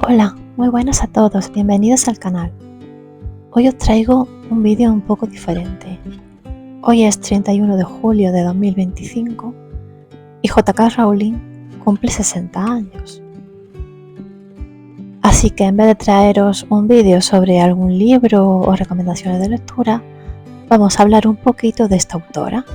Hola, muy buenas a todos, bienvenidos al canal. Hoy os traigo un vídeo un poco diferente. Hoy es 31 de julio de 2025 y J.K. Rowling cumple 60 años. Así que en vez de traeros un vídeo sobre algún libro o recomendaciones de lectura, vamos a hablar un poquito de esta autora.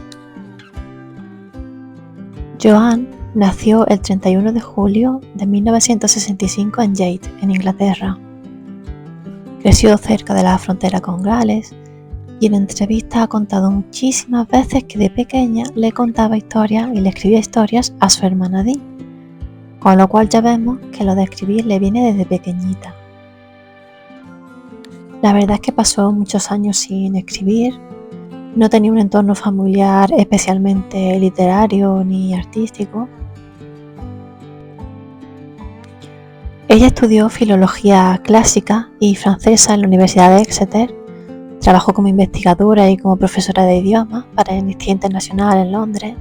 Joanne nació el 31 de julio de 1965 en Yate, en Inglaterra. Creció cerca de la frontera con Gales y en entrevistas ha contado muchísimas veces que de pequeña le contaba historias y le escribía historias a su hermana Dee, con lo cual ya vemos que lo de escribir le viene desde pequeñita. La verdad es que pasó muchos años sin escribir, no tenía un entorno familiar especialmente literario ni artístico. Ella estudió filología clásica y francesa en la Universidad de Exeter, trabajó como investigadora y como profesora de idiomas para Amnistía Internacional en Londres,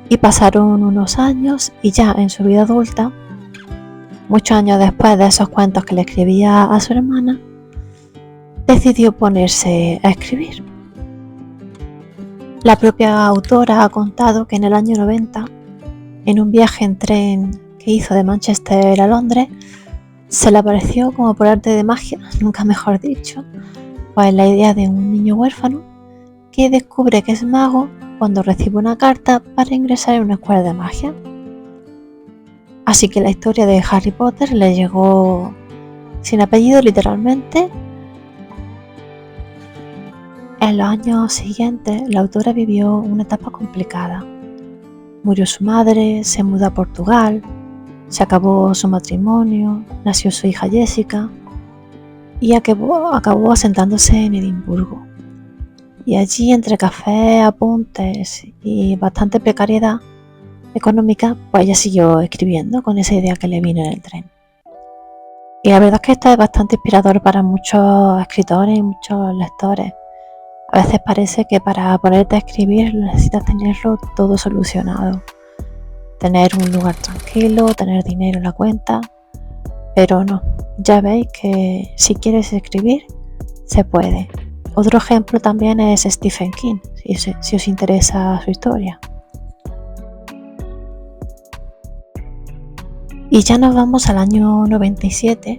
y pasaron unos años y ya en su vida adulta, muchos años después de esos cuentos que le escribía a su hermana, decidió ponerse a escribir. La propia autora ha contado que en el año 90, en un viaje en tren que hizo de Manchester a Londres, se le apareció como por arte de magia, nunca mejor dicho, pues la idea de un niño huérfano que descubre que es mago cuando recibe una carta para ingresar en una escuela de magia. Así que la historia de Harry Potter le llegó sin apellido literalmente. En los años siguientes la autora vivió una etapa complicada. Murió su madre, se mudó a Portugal, se acabó su matrimonio, nació su hija Jessica y acabó asentándose en Edimburgo. Y allí, entre cafés, apuntes y bastante precariedad económica, pues ella siguió escribiendo con esa idea que le vino en el tren. Y la verdad es que esto es bastante inspirador para muchos escritores y muchos lectores. A veces parece que para ponerte a escribir necesitas tenerlo todo solucionado. Tener un lugar tranquilo, tener dinero en la cuenta, pero no, ya veis que si quieres escribir, se puede. Otro ejemplo también es Stephen King, si os interesa su historia. Y ya nos vamos al año 97,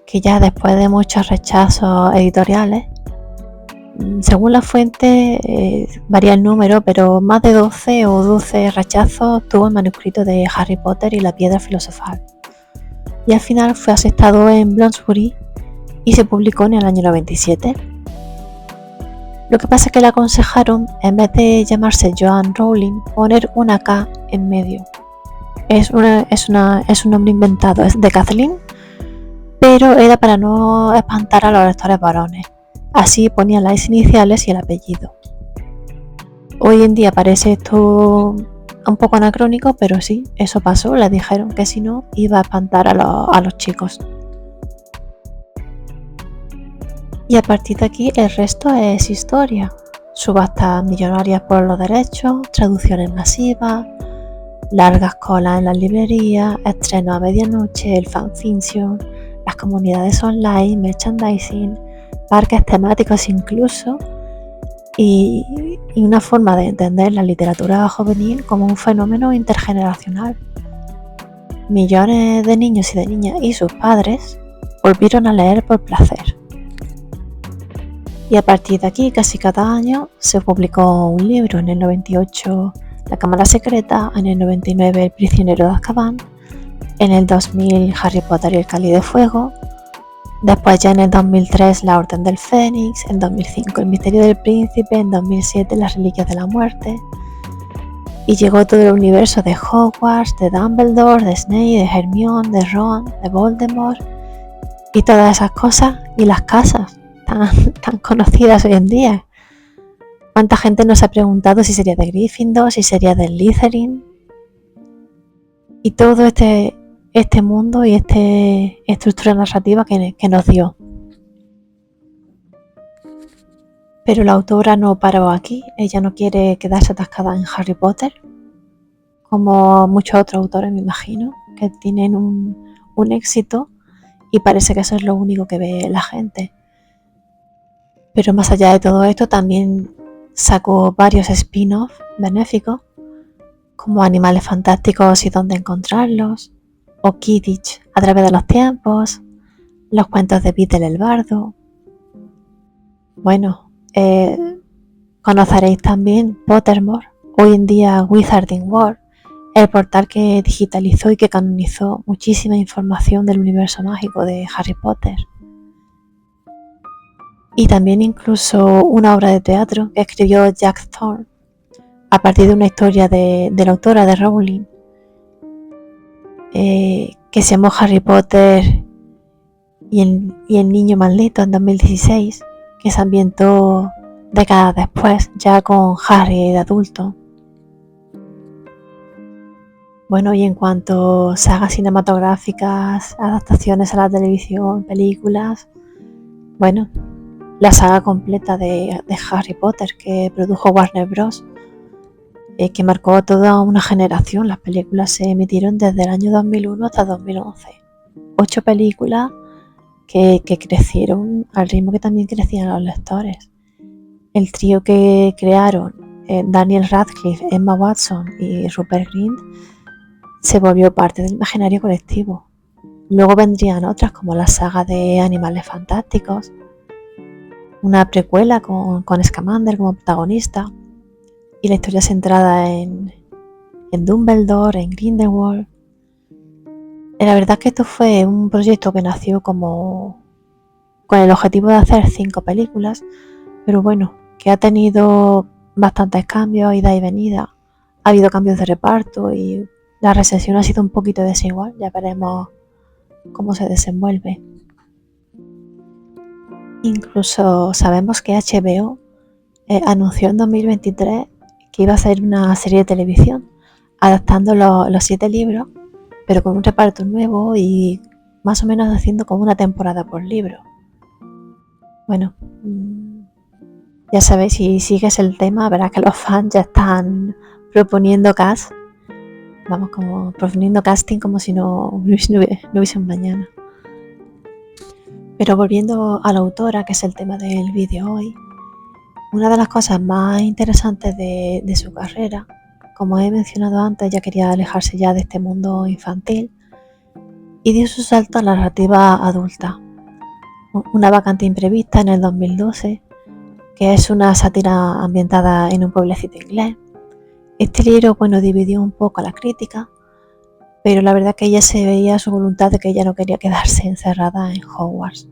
que ya después de muchos rechazos editoriales, según la fuente varía el número, pero más de 12 o 12 rechazos tuvo el manuscrito de Harry Potter y la piedra filosofal. Y al final fue aceptado en Bloomsbury y se publicó en el año 97. Lo que pasa es que le aconsejaron, en vez de llamarse Joanne Rowling, poner una K en medio. Es un nombre inventado, es de Kathleen, pero era para no espantar a los lectores varones. Así ponían las iniciales y el apellido. Hoy en día parece esto un poco anacrónico, pero sí, eso pasó. Le dijeron que si no iba a espantar a los chicos. Y a partir de aquí el resto es historia. Subastas millonarias por los derechos, traducciones masivas, largas colas en las librerías, estrenos a medianoche, el fanfiction, las comunidades online, merchandising, parques temáticos incluso, y una forma de entender la literatura juvenil como un fenómeno intergeneracional. Millones de niños y de niñas y sus padres volvieron a leer por placer. Y a partir de aquí, casi cada año, se publicó un libro. En el 98, La Cámara Secreta; en el 99, El Prisionero de Azkaban; en el 2000, Harry Potter y el Cáliz de Fuego; después ya en el 2003, La Orden del Fénix; en 2005, El Misterio del Príncipe; en 2007, Las Reliquias de la Muerte. Y llegó todo el universo de Hogwarts, de Dumbledore, de Snape, de Hermione, de Ron, de Voldemort y todas esas cosas, y las casas tan conocidas hoy en día. ¿Cuánta gente nos ha preguntado si sería de Gryffindor, si sería de Slytherin? Y todo este mundo y esta estructura narrativa que nos dio. Pero la autora no paró aquí. Ella no quiere quedarse atascada en Harry Potter, como muchos otros autores, me imagino, que tienen un un éxito y parece que eso es lo único que ve la gente. Pero más allá de todo esto, también sacó varios spin-offs benéficos, como Animales Fantásticos y Dónde Encontrarlos, o Quidditch a través de los tiempos, los cuentos de Peter el Bardo. Bueno, conoceréis también Pottermore, hoy en día Wizarding World, el portal que digitalizó y que canonizó muchísima información del universo mágico de Harry Potter. Y también incluso una obra de teatro que escribió Jack Thorne a partir de una historia de la autora de Rowling, que se llamó Harry Potter y el niño maldito en 2016, que se ambientó décadas después, ya con Harry de adulto. Bueno, y en cuanto a sagas cinematográficas, adaptaciones a la televisión, películas, bueno, la saga completa de Harry Potter que produjo Warner Bros., que marcó toda una generación. Las películas se emitieron desde el año 2001 hasta 2011. 8 películas que crecieron al ritmo que también crecían los lectores. El trío que crearon Daniel Radcliffe, Emma Watson y Rupert Grint se volvió parte del imaginario colectivo. Luego vendrían otras como la saga de Animales Fantásticos, una precuela con Scamander como protagonista y la historia centrada en Dumbledore, en Grindelwald. La verdad es que esto fue un proyecto que nació como con el objetivo de hacer 5 películas, pero bueno, que ha tenido bastantes cambios, ida y venida. Ha habido cambios de reparto y la recepción ha sido un poquito desigual. Ya veremos cómo se desenvuelve. Incluso sabemos que HBO anunció en 2023 que iba a ser una serie de televisión adaptando los 7 libros, pero con un reparto nuevo y más o menos haciendo como una temporada por libro. Bueno, ya sabéis, si sigues el tema, verás que los fans ya están proponiendo casting como si no hubiese un mañana. Pero volviendo a la autora, que es el tema del vídeo hoy, una de las cosas más interesantes de su carrera, como he mencionado antes, ella quería alejarse ya de este mundo infantil y dio su salto a la narrativa adulta. Una vacante imprevista en el 2012, que es una sátira ambientada en un pueblecito inglés. Este libro, dividió un poco a la crítica, pero la verdad que ella se veía su voluntad de que ella no quería quedarse encerrada en Hogwarts.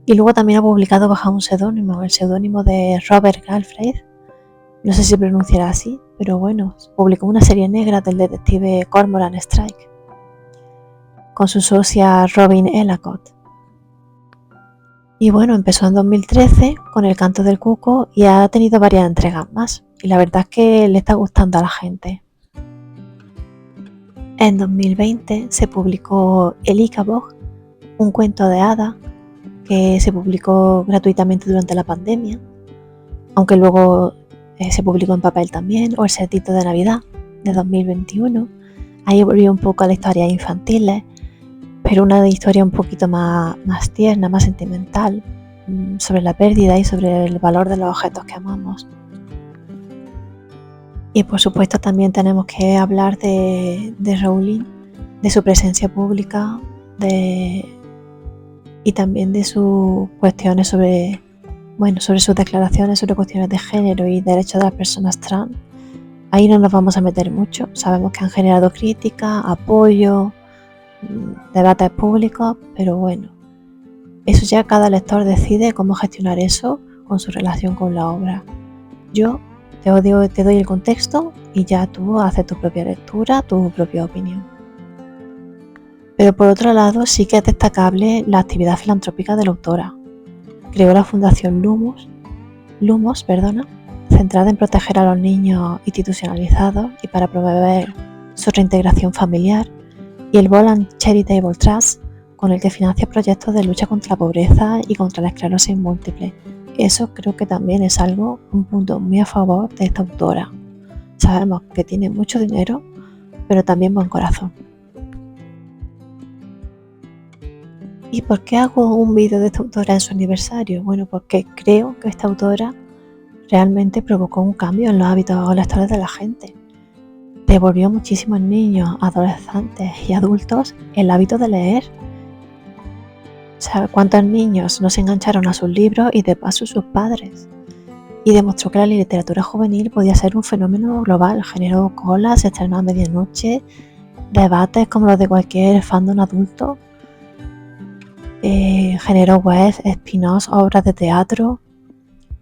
Y luego también ha publicado bajo un seudónimo, el seudónimo de Robert Galbraith. No sé si pronunciará así, pero bueno, publicó una serie negra del detective Cormoran Strike con su socia Robin Ellacott. Y bueno, empezó en 2013 con El canto del cuco y ha tenido varias entregas más. Y la verdad es que le está gustando a la gente. En 2020 se publicó El Ícabog, un cuento de hadas que se publicó gratuitamente durante la pandemia, aunque luego se publicó en papel también, o El Cerdito de Navidad de 2021. Ahí volvió un poco a las historias infantiles, pero una historia un poquito más tierna, más sentimental, sobre la pérdida y sobre el valor de los objetos que amamos. Y por supuesto también tenemos que hablar de Rowling, de su presencia pública y también de sus cuestiones sobre sus declaraciones sobre cuestiones de género y derechos de las personas trans. Ahí no nos vamos a meter mucho. Sabemos que han generado crítica, apoyo, debates públicos, pero bueno, eso ya cada lector decide cómo gestionar eso con su relación con la obra. Yo te doy el contexto y ya tú haces tu propia lectura, tu propia opinión. Pero por otro lado, sí que es destacable la actividad filantrópica de la autora. Creó la Fundación Lumos, centrada en proteger a los niños institucionalizados y para promover su reintegración familiar, y el Boland Charitable Trust, con el que financia proyectos de lucha contra la pobreza y contra la esclerosis múltiple. Eso creo que también es un punto muy a favor de esta autora. Sabemos que tiene mucho dinero, pero también buen corazón. ¿Y por qué hago un vídeo de esta autora en su aniversario? Bueno, porque creo que esta autora realmente provocó un cambio en los hábitos lectores de la gente. Devolvió a muchísimos niños, adolescentes y adultos el hábito de leer. O sea, cuántos niños no se engancharon a sus libros y de paso sus padres. Y demostró que la literatura juvenil podía ser un fenómeno global. Generó colas, se estrenó a medianoche, debates como los de cualquier fandom adulto. Generó webs, spin-offs, obras de teatro.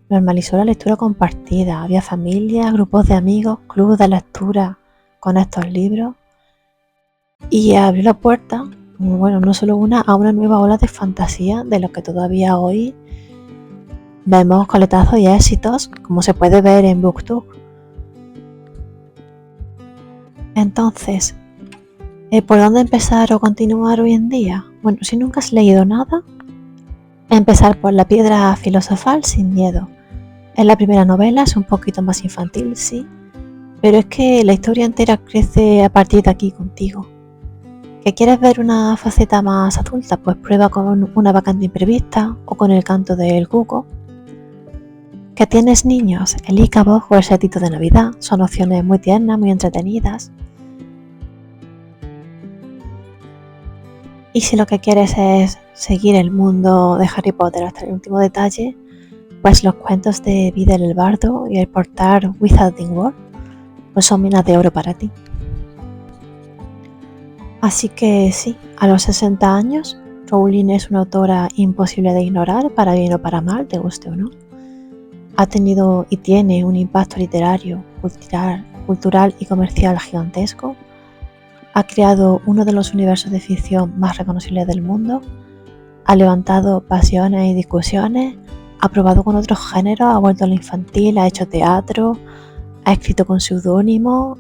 Normalizó la lectura compartida. Había familias, grupos de amigos, clubes de lectura con estos libros. Y abrió la puerta, bueno, no solo una, a una nueva ola de fantasía de los que todavía hoy vemos coletazos y éxitos, como se puede ver en BookTube. Entonces, ¿por dónde empezar o continuar hoy en día? Bueno, si nunca has leído nada, empezar por La piedra filosofal sin miedo. Es la primera novela, es un poquito más infantil, sí, pero es que la historia entera crece a partir de aquí contigo. ¿Que quieres ver una faceta más adulta? Pues prueba con Una vacante imprevista o con El canto del cuco. ¿Que tienes niños? El Ícabo o El setito de Navidad. Son opciones muy tiernas, muy entretenidas. Y si lo que quieres es seguir el mundo de Harry Potter hasta el último detalle, pues los cuentos de Videl el Bardo y el portal Wizarding World pues son minas de oro para ti. Así que sí, a los 60 años, Rowling es una autora imposible de ignorar, para bien o para mal, te guste o no. Ha tenido y tiene un impacto literario, cultural y comercial gigantesco. Ha creado uno de los universos de ficción más reconocibles del mundo. Ha levantado pasiones y discusiones. Ha probado con otros géneros, ha vuelto a lo infantil, ha hecho teatro, ha escrito con seudónimo.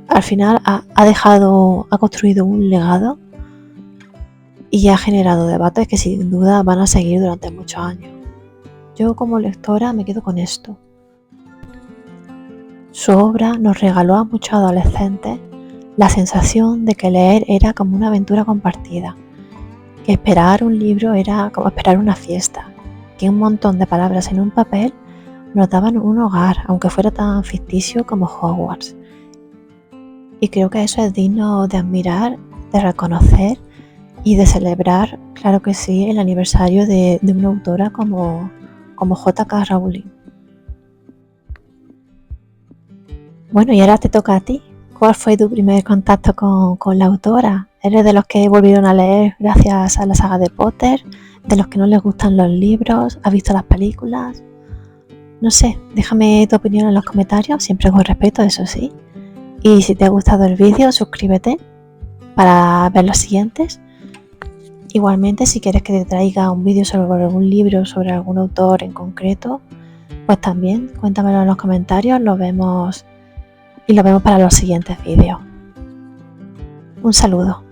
Al final ha construido un legado y ha generado debates que sin duda van a seguir durante muchos años. Yo como lectora me quedo con esto. Su obra nos regaló a muchos adolescentes la sensación de que leer era como una aventura compartida, que esperar un libro era como esperar una fiesta, que un montón de palabras en un papel nos daban un hogar, aunque fuera tan ficticio como Hogwarts. Y creo que eso es digno de admirar, de reconocer y de celebrar, claro que sí, el aniversario de una autora como J.K. Rowling. Bueno, y ahora te toca a ti. ¿Cuál fue tu primer contacto con la autora? ¿Eres de los que volvieron a leer gracias a la saga de Potter? ¿De los que no les gustan los libros? ¿Has visto las películas? No sé, déjame tu opinión en los comentarios, siempre con respeto, eso sí. Y si te ha gustado el vídeo, suscríbete para ver los siguientes. Igualmente, si quieres que te traiga un vídeo sobre algún libro, sobre algún autor en concreto, pues también cuéntamelo en los comentarios, lo vemos para los siguientes vídeos. Un saludo.